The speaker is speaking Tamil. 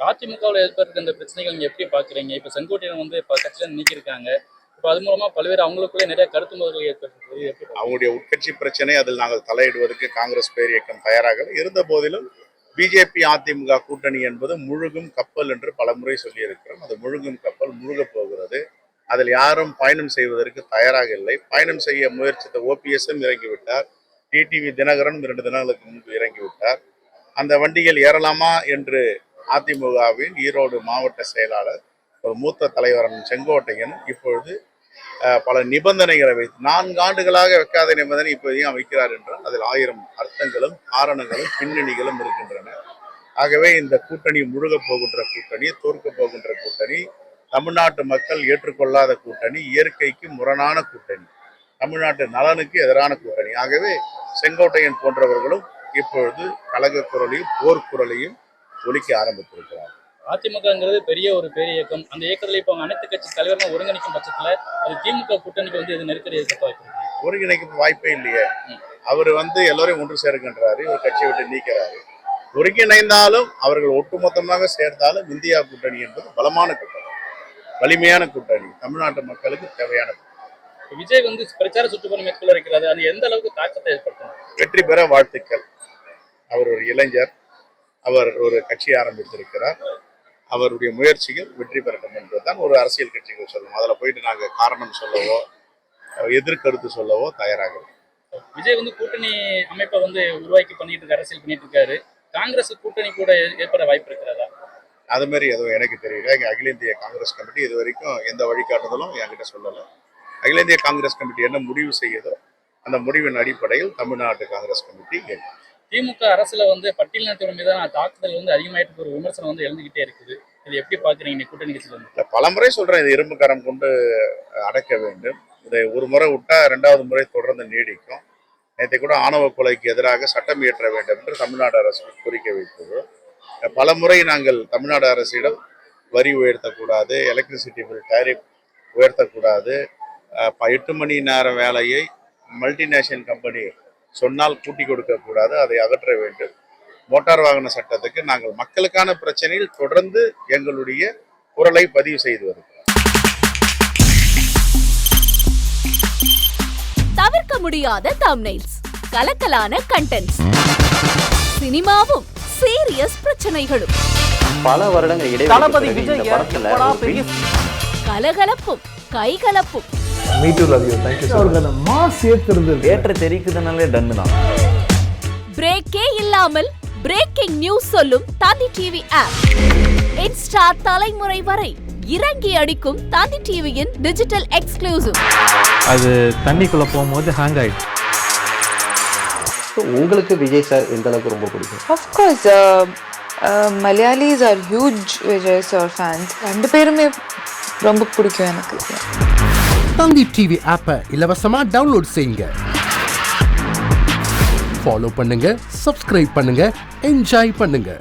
அதிமுகவில் ஏற்பட்டிருக்க இந்த பிரச்சனைகள் நீங்க எப்படி பாக்குறீங்க? இப்ப செங்கோட்டையன் வந்து கட்சியில நீக்கியிருக்காங்க. இப்ப அது மூலமா பல்வேறு அவங்களுக்குள்ளே நிறைய கருத்து மோதல்கள் ஏற்பட்டிருக்கு. அவங்களுடைய உட்கட்சி பிரச்சனை, அதில் நாங்கள் தலையிடுவதற்கு காங்கிரஸ் பேர் இயக்கம் தயாராக இருந்த போதிலும் பிஜேபி அதிமுக கூட்டணி என்பது முழுகும் கப்பல் என்று பலமுறை சொல்லியிருக்கிறோம். அது முழுகும் கப்பல் முழுகப் போகிறது. அதில் யாரும் பயணம் செய்வதற்கு தயாராக இல்லை. பயணம் செய்ய முயற்சித்த ஓபிஎஸ்ஸும் இறங்கிவிட்டார். டிடிவி தினகரன் 2 தினங்களுக்கு முன்பு இறங்கிவிட்டார். அந்த வண்டியில் ஏறலாமா என்று அதிமுகவின் ஈரோடு மாவட்ட செயலாளர் ஒரு மூத்த தலைவரன் செங்கோட்டையன் இப்பொழுது பல நிபந்தனைகளை வைத்து 4 ஆண்டுகளாக வைக்காத நிபந்தனை இப்போதையும் வைக்கிறார் என்றால் அதில் 1000 அர்த்தங்களும் காரணங்களும் பின்னணிகளும் இருக்கின்றன. ஆகவே இந்த கூட்டணி முழுகப் போகின்ற கூட்டணி, தோற்கப் போகின்ற கூட்டணி, தமிழ்நாட்டு மக்கள் ஏற்றுக்கொள்ளாத கூட்டணி, இயற்கைக்கு முரணான கூட்டணி, தமிழ்நாட்டு நலனுக்கு எதிரான கூட்டணி. ஆகவே செங்கோட்டையன் போன்றவர்களும் இப்பொழுது கலக குரலையும் போர்க்குரலையும் ஒலிக்க ஆரம்பித்திருக்கிறார். அதிமுகங்கிறது பெரிய ஒரு பேரிய இயக்கம். அந்த இயக்கத்தில் இப்போ அனைத்து கட்சி தலைவர்கள் ஒருங்கிணைக்கும் பட்சத்தில் அது திமுக கூட்டணிக்கு வந்து இது நெருக்கடி ஏற்பட்ட வாய்ப்பு ஒருங்கிணைக்க வாய்ப்பே இல்லையே. அவர் எல்லாரையும் ஒன்று சேர்க்கின்றாரு, ஒரு கட்சியை விட்டு நீக்கிறாரு. ஒருங்கிணைந்தாலும் அவர்கள் ஒட்டுமொத்தமாக சேர்ந்தாலும் இந்தியா கூட்டணி என்பது பலமான கூட்டணி, வலிமையான கூட்டணி, தமிழ்நாட்டு மக்களுக்கு தேவையான கூட்டணி. விஜய் வந்து பிரச்சார சுற்றுப்பயணம் மேற்கொள்ள இருக்கிறது, அது எந்த அளவுக்கு தாக்கத்தை ஏற்படுத்தும்? வெற்றி பெற வாழ்த்துக்கள். அவர் ஒரு இளைஞர், அவர் ஒரு கட்சி ஆரம்பித்திருக்கிறார். அவருடைய முயற்சிகள் வெற்றி பெறட்டும் என்பதுதான் ஒரு அரசியல் கட்சிகள் சொல்லணும். அதில் போயிட்டு நாங்கள் காரணம் சொல்லவோ எதிர்கருத்து சொல்லவோ தயாராக இருக்கும். விஜய் வந்து கூட்டணி அமைப்பை வந்து உருவாக்கி பண்ணிட்டு இருக்க அரசியல் பண்ணிட்டு இருக்காரு. காங்கிரஸ் கூட்டணி கூட ஏற்பட வாய்ப்பு இருக்கிறதா? அது மாதிரி எதுவும் எனக்கு தெரியல. அகில இந்திய காங்கிரஸ் கமிட்டி இது வரைக்கும் எந்த வழிகாட்டுதலும் என்கிட்ட சொல்லலை. அகில இந்திய காங்கிரஸ் கமிட்டி என்ன முடிவு செய்யுதோ அந்த முடிவின் அடிப்படையில் தமிழ்நாட்டு காங்கிரஸ் கமிட்டி கேட்கும். திமுக அரசுல வந்து பட்டியலினத்தோட மீதான தாக்குதல் வந்து அதிகமாயிட்டு ஒரு விமர்சனம் வந்து எழுந்துகிட்டே இருக்குது. இது எப்படி பாக்குறீங்க கூட்டணி கட்சியில வந்து? பல முறை சொல்றேன், இது இரும்பு கரம் கொண்டு அடக்க வேண்டும். இதை ஒரு முறை விட்டா 2வது முறை தொடர்ந்து நீடிக்கும். நேற்றை கூட ஆணவ கொலைக்கு எதிராக சட்டம் இயற்ற வேண்டும் என்று தமிழ்நாடு அரசு கோரிக்கை வைத்தது. பல முறை நாங்கள் தமிழ்நாடு அரசிடம் வரி உயர்த்தக்கூடாது, எலக்ட்ரிசிட்டி பில் டேரிஃப் உயர்த்தக்கூடாது, 8 மணி நேர வேலையை மல்டிநேஷனல் கம்பெனி சொன்னால் கூட்டி கொடுக்கக்கூடாது, அதை அகற்ற வேண்டும். மோட்டார் வாகன சட்டத்துக்கு நாங்கள் மக்களுக்கான பிரச்சனையில் தொடர்ந்து எங்களுடைய குரலை பதிவு செய்து வருகிறோம். தவிர்க்க முடியாத தம்ப்நெயில்ஸ், கலக்கலான கண்டென்ட்ஸ், சினிமாவும் சீரியஸ் பிரச்சனைகளும், பல வருடங்கள் இடைவெளி கலகலப்பும் கைகலப்பும், பிரேக்கே இல்லாமல் பிரேக்கிங் நியூஸ் சொல்லும் தந்தி டிவி ஆப். இன்ஸ்டா தலைமுறை வரை இறங்கி அடிக்கும் தந்தி டிவியின் டிஜிட்டல் எக்ஸ்க்ளூசிவ். அது தண்ணிக்குள்ள போகும்போது ஹேங் ஆயிடுச்சு. உங்களுக்கு விஜய் சார் எந்த அளவுக்கு ரொம்ப பிடிக்கும்? Of course, Malayalis are huge Vijay sir fans. 2 பேருமே ரொம்ப பிடிக்கும் எனக்கு. தந்தி டிவி ஆப்பை இலவசமா டவுன்லோட் செய்யுங்க. ஃபாலோ பண்ணுங்க, சப்ஸ்கிரைப் பண்ணுங்க, என்ஜாய் பண்ணுங்க.